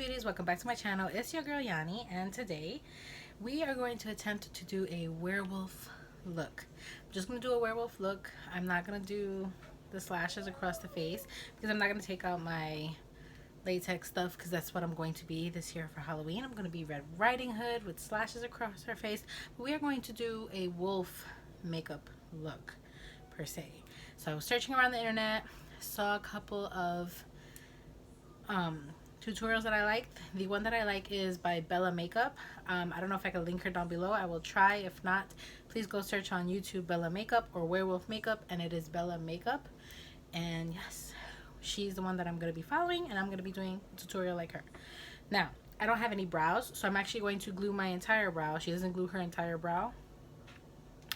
beauties, welcome back to my channel. It's your girl Yanni, and today we are going to attempt to do a werewolf look. I'm just going to do a werewolf look. I'm not going to do the slashes across the face because I'm not going to take out my latex stuff because that's what I'm going to be this year for Halloween. I'm going to be Red Riding Hood with slashes across her face, but we are going to do a wolf makeup look per se. So I was searching around the internet, saw a couple of tutorials that I liked. The one that I like is by Bella Makeup. I don't know if I can link her down below. I will try. If not, please go search on YouTube Bella Makeup or Werewolf Makeup, and it is Bella Makeup. And yes, she's the one that I'm going to be following, and I'm going to be doing a tutorial like her. Now, I don't have any brows, so I'm actually going to glue my entire brow. She doesn't glue her entire brow.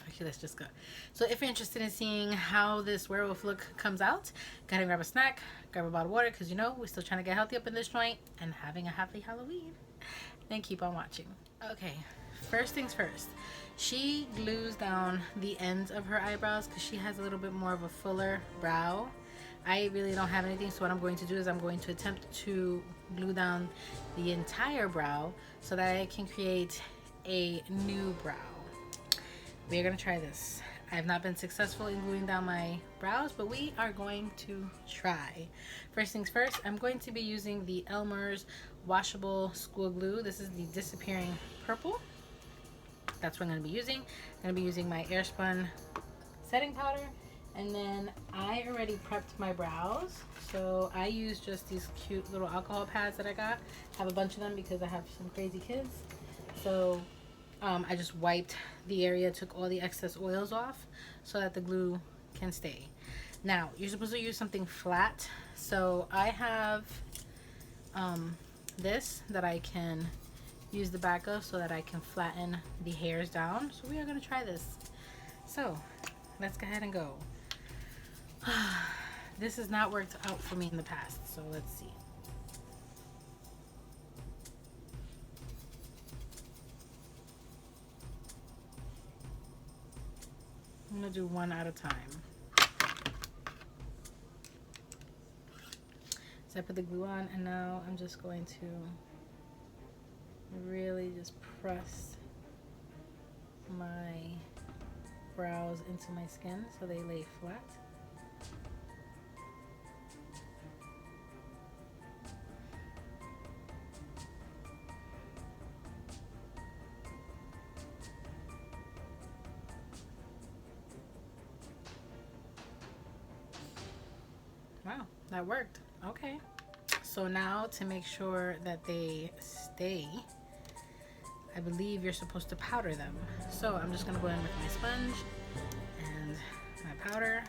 Actually, let's just go. So if you're interested in seeing how this werewolf look comes out, go ahead and grab a snack, grab a bottle of water, because you know we're still trying to get healthy up in this joint and having a happy Halloween. Then keep on watching. Okay, first things first. She glues down the ends of her eyebrows because she has a little bit more of a fuller brow. I really don't have anything, so what I'm going to do is I'm going to attempt to glue down the entire brow so that I can create a new brow. We're gonna try this. I have not been successful in gluing down my brows, but we are going to try. First things first, I'm going to be using the Elmer's washable school glue. This is the disappearing purple. That's what I'm gonna be using. I'm gonna be using my Airspun setting powder, and then I already prepped my brows. So I use just these cute little alcohol pads that I got. I have a bunch of them because I have some crazy kids. So I just wiped the area, took all the excess oils off so that the glue can stay. Now, you're supposed to use something flat. So I have this that I can use the back of so that I can flatten the hairs down. So we are going to try this. So let's go ahead and go. This has not worked out for me in the past, so let's see. I'm going to do one at a time. So I put the glue on, and now I'm just going to really just press my brows into my skin so they lay flat. Wow, that worked. Okay. So now to make sure that they stay, I believe you're supposed to powder them. So I'm just gonna go in with my sponge and my powder.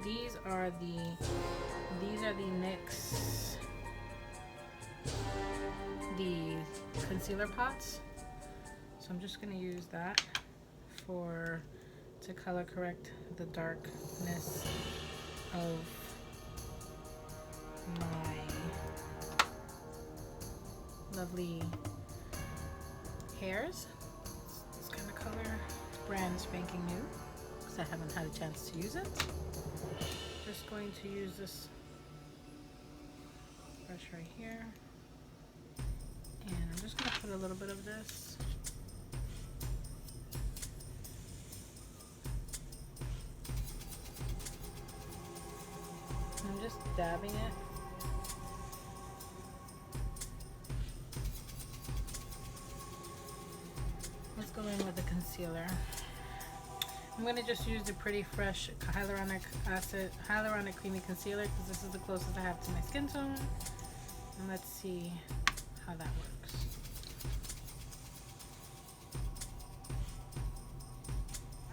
These are the NYX, the concealer pots. So I'm just gonna use that to color correct the darkness of my lovely hairs. This kind of color, brand spanking new, because I haven't had a chance to use it. Just going to use this brush right here, and I'm just going to put a little bit of this I'm just dabbing it. Let's go in with the concealer. I'm going to just use the Pretty Fresh Hyaluronic Creamy Concealer because this is the closest I have to my skin tone. And let's see how that works.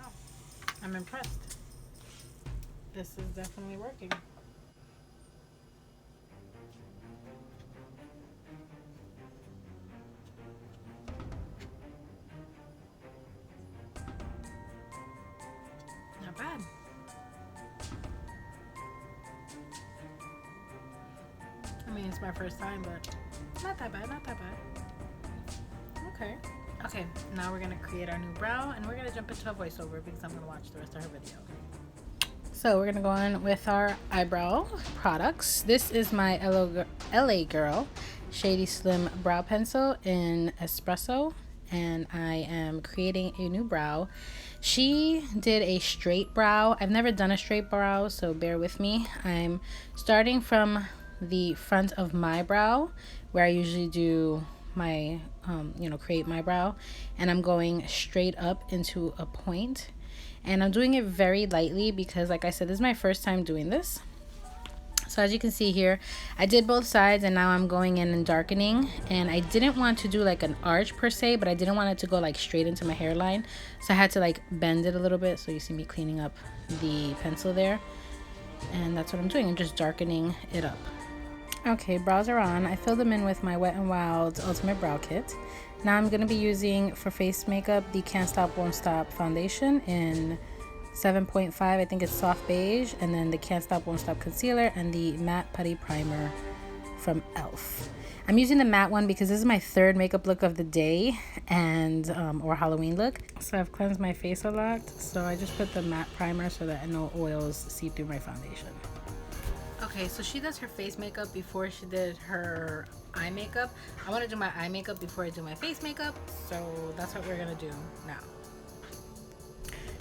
Oh, I'm impressed. This is definitely working. Not bad. I mean, it's my first time, but not that bad, not that bad. Okay. Okay, now we're gonna create our new brow, and we're gonna jump into a voiceover because I'm gonna watch the rest of her video. So we're gonna go in with our eyebrow products. This is my LA Girl Shady Slim Brow Pencil in Espresso, and I am creating a new brow. She did a straight brow. I've never done a straight brow, so bear with me. I'm starting from the front of my brow, where I usually do my create my brow, and I'm going straight up into a point, and I'm doing it very lightly because, like I said, this is my first time doing this. So as you can see here, I did both sides, and now I'm going in and darkening. And I didn't want to do like an arch per se, but I didn't want it to go like straight into my hairline, so I had to like bend it a little bit. So you see me cleaning up the pencil there, and that's what I'm doing. I'm just darkening it up. Okay, brows are on. I filled them in with my Wet n Wild Ultimate Brow Kit. Now I'm going to be using for face makeup the Can't Stop Won't Stop foundation in 7.5. I think it's soft beige, and then the Can't Stop Won't Stop concealer and the matte putty primer from e.l.f. I'm using the matte one because this is my third makeup look of the day, and or Halloween look. So I've cleansed my face a lot, so I just put the matte primer so that no oils seep through my foundation. Okay, so she does her face makeup before she did her eye makeup. I want to do my eye makeup before I do my face makeup, so that's what we're gonna do now.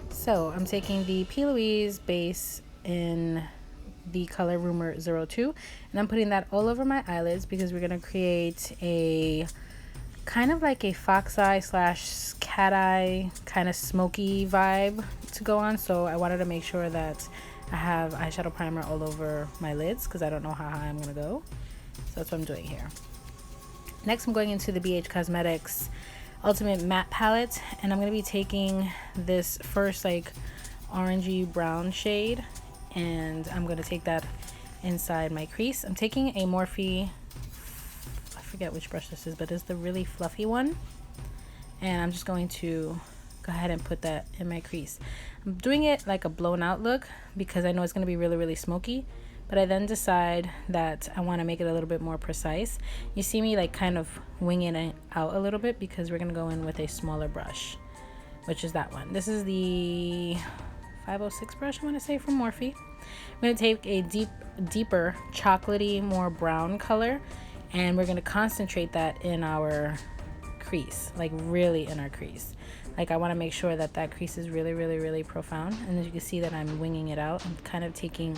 So I'm taking the P. Louise base in the color Rumor 02, and I'm putting that all over my eyelids because we're gonna create a kind of like a fox eye slash cat eye kind of smoky vibe to go on. So I wanted to make sure that I have eyeshadow primer all over my lids because I don't know how high I'm gonna go. So that's what I'm doing here. Next, I'm going into the BH Cosmetics Ultimate Matte Palette, and I'm gonna be taking this first like orangey brown shade, and I'm gonna take that inside my crease. I'm taking a Morphe, I forget which brush this is, but it's the really fluffy one, and I'm just going to go ahead and put that in my crease. I'm doing it like a blown out look because I know it's going to be really smoky, but I then decide that I want to make it a little bit more precise. You see me like kind of winging it out a little bit because we're going to go in with a smaller brush, which is that one. This is the 506 brush, I want to say, from Morphe. I'm going to take a deeper chocolatey, more brown color, and we're going to concentrate that in our crease, like really in our crease. Like I want to make sure that that crease is really profound, and as you can see that I'm winging it out. I'm kind of taking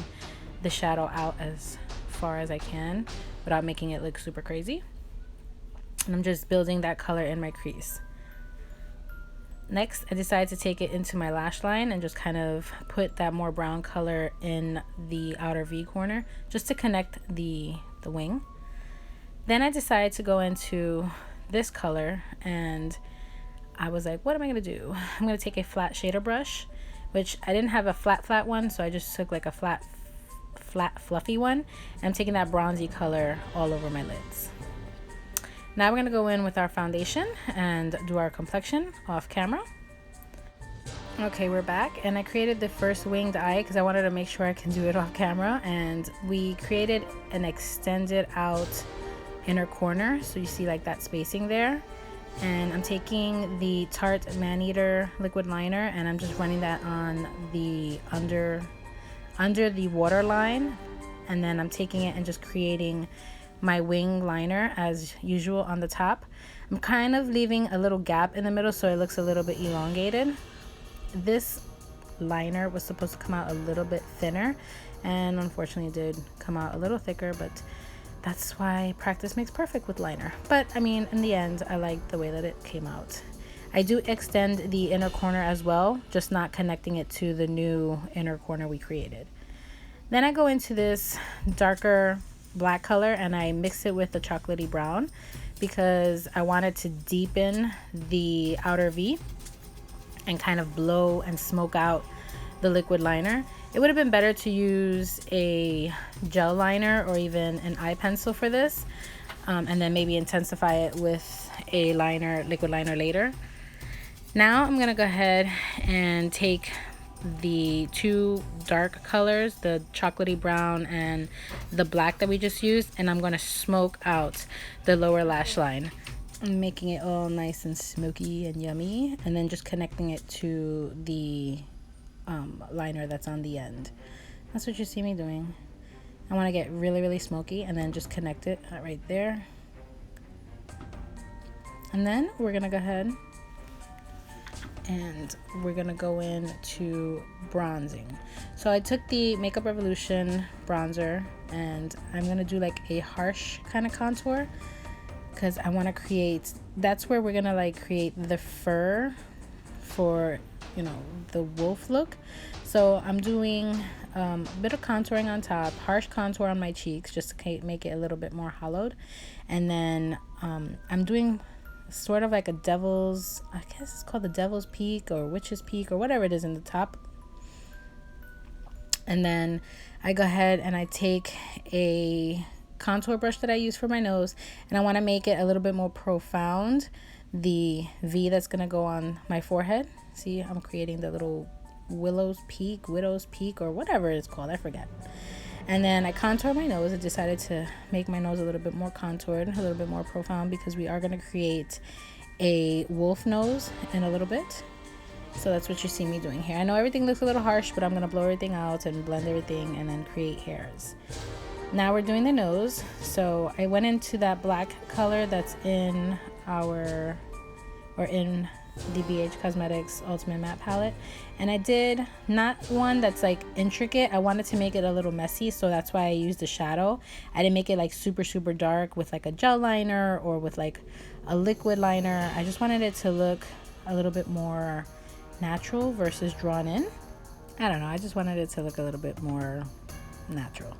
the shadow out as far as I can without making it look super crazy, and I'm just building that color in my crease. Next, I decided to take it into my lash line and just kind of put that more brown color in the outer V corner just to connect the wing. Then I decided to go into this color, and I was like, what am I gonna do? I'm gonna take a flat shader brush, which I didn't have a flat one, so I just took like a flat fluffy one, and I'm taking that bronzy color all over my lids. Now we're gonna go in with our foundation and do our complexion off camera. Okay, we're back, and I created the first winged eye because I wanted to make sure I can do it off camera, and we created an extended out inner corner, so you see like that spacing there. And I'm taking the Tarte Maneater liquid liner, and I'm just running that on the under the waterline, and then I'm taking it and just creating my wing liner as usual on the top. I'm kind of leaving a little gap in the middle so it looks a little bit elongated. This liner was supposed to come out a little bit thinner, and unfortunately it did come out a little thicker, but that's why practice makes perfect with liner. But I mean, in the end, I like the way that it came out. I do extend the inner corner as well, just not connecting it to the new inner corner we created. Then I go into this darker black color, and I mix it with the chocolatey brown because I wanted to deepen the outer V and kind of blow and smoke out the liquid liner. It would have been better to use a gel liner or even an eye pencil for this, and then maybe intensify it with a liner, liquid liner later. Now I'm gonna go ahead and take the two dark colors, the chocolatey brown and the black that we just used, and I'm going to smoke out the lower lash line. I'm making it all nice and smoky and yummy, and then just connecting it to the liner that's on the end. That's what you see me doing. I want to get really, really smoky and then just connect it right there. And then we're going to go ahead and we're gonna go into bronzing. So I took the Makeup Revolution bronzer and I'm gonna do like a harsh kind of contour because I want to create, that's where we're gonna like create the fur for, you know, the wolf look. So I'm doing a bit of contouring on top, harsh contour on my cheeks just to make it a little bit more hollowed, and then I'm doing sort of like a devil's, I guess it's called the devil's peak or witch's peak or whatever it is in the top. And then I go ahead and I take a contour brush that I use for my nose, and I want to make it a little bit more profound, the V that's going to go on my forehead. See, I'm creating the little widow's peak or whatever it's called, I forget. And then I contour my nose. I decided to make my nose a little bit more contoured, a little bit more profound, because we are going to create a wolf nose in a little bit. So that's what you see me doing here. I know everything looks a little harsh, but I'm going to blow everything out and blend everything and then create hairs. Now we're doing the nose. So I went into that black color that's in in the BH Cosmetics Ultimate Matte Palette, and I did not one that's like intricate. I wanted to make it a little messy, so that's why I used a shadow. I didn't make it like super dark with like a gel liner or with like a liquid liner. I just wanted it to look a little bit more natural versus drawn in. I don't know, I just wanted it to look a little bit more natural.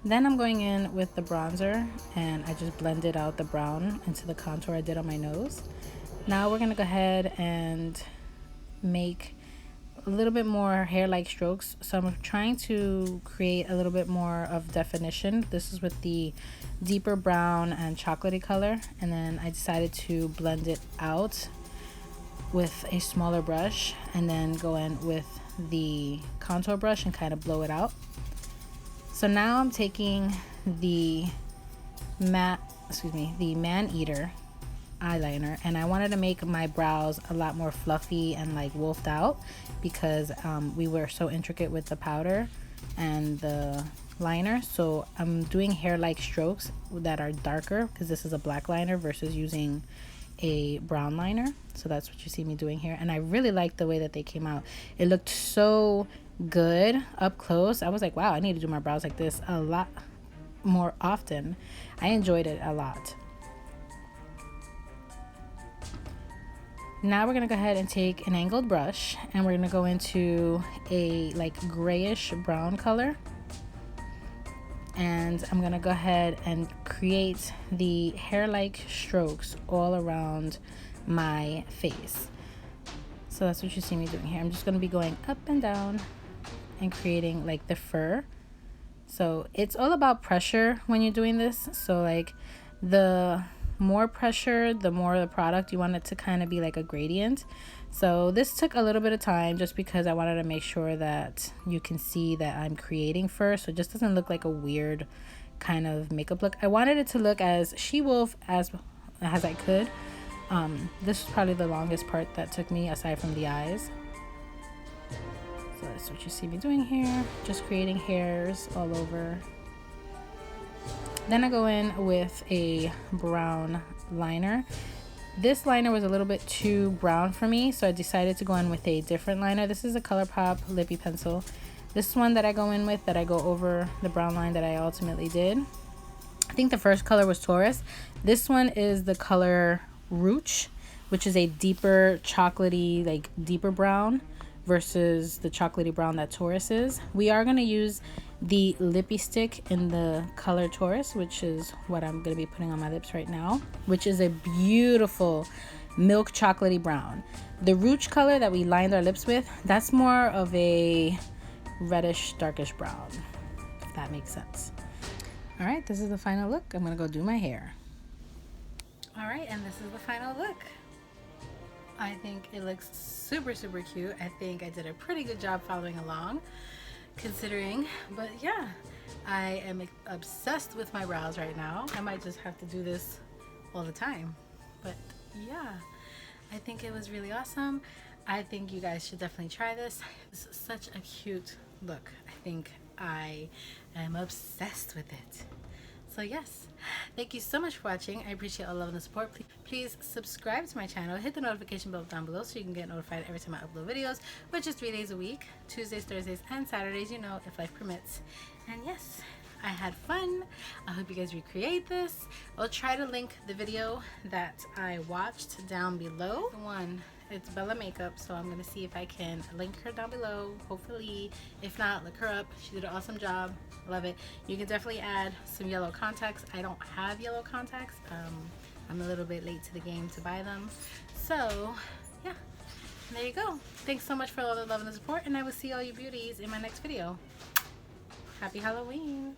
Then I'm going in with the bronzer and I just blended out the brown into the contour I did on my nose. Now we're gonna go ahead and make a little bit more hair-like strokes. So I'm trying to create a little bit more of definition. This is with the deeper brown and chocolatey color, and then I decided to blend it out with a smaller brush and then go in with the contour brush and kind of blow it out. So now I'm taking the Man Eater eyeliner, and I wanted to make my brows a lot more fluffy and like wolfed out because we were so intricate with the powder and the liner. So I'm doing hair-like strokes that are darker because this is a black liner versus using a brown liner. So that's what you see me doing here, and I really like the way that they came out. It looked so good up close. I was like, wow, I need to do my brows like this a lot more often. I enjoyed it a lot. Now we're gonna go ahead and take an angled brush and we're gonna go into a like grayish brown color, and I'm gonna go ahead and create the hair-like strokes all around my face. So that's what you see me doing here. I'm just gonna be going up and down and creating like the fur. So it's all about pressure when you're doing this. So like the more pressure, the more the product, you want it to kind of be like a gradient. So this took a little bit of time just because I wanted to make sure that you can see that I'm creating fur, so it just doesn't look like a weird kind of makeup look. I wanted it to look as she-wolf as I could. This was probably the longest part that took me aside from the eyes. So that's what you see me doing here, just creating hairs all over. Then I go in with a brown liner. This liner was a little bit too brown for me, so I decided to go in with a different liner. This is a ColourPop Lippy Pencil. This is one that I go in with, that I go over the brown line that I ultimately did. I think the first color was Taurus. This one is the color Rooch, which is a deeper chocolatey, like deeper brown versus the chocolatey brown that Taurus is. We are going to use the lippy stick in the color Taurus, which is what I'm going to be putting on my lips right now, which is a beautiful milk chocolatey brown. The Rooch color that we lined our lips with, that's more of a reddish darkish brown, if that makes sense. All right, this is the final look. I'm going to go do my hair. All right, and this is the final look. I think it looks super, super cute. I think I did a pretty good job following along, considering. But yeah, I am obsessed with my brows right now. I might just have to do this all the time. But yeah, I think it was really awesome. I think you guys should definitely try this. This is such a cute look. I think I am obsessed with it. So yes, thank you so much for watching. I appreciate all love and the support. Please subscribe to my channel. Hit the notification bell down below so you can get notified every time I upload videos, which is 3 days a week, Tuesdays, Thursdays, and Saturdays, you know, if life permits. And yes, I had fun. I hope you guys recreate this. I'll try to link the video that I watched down below. It's Bella Makeup, so I'm gonna see if I can link her down below. Hopefully, if not, look her up. She did an awesome job. Love it. You can definitely add some yellow contacts. I don't have yellow contacts. I'm a little bit late to the game to buy them. So yeah, there you go. Thanks so much for all the love and the support, and I will see all you beauties in my next video. Happy Halloween.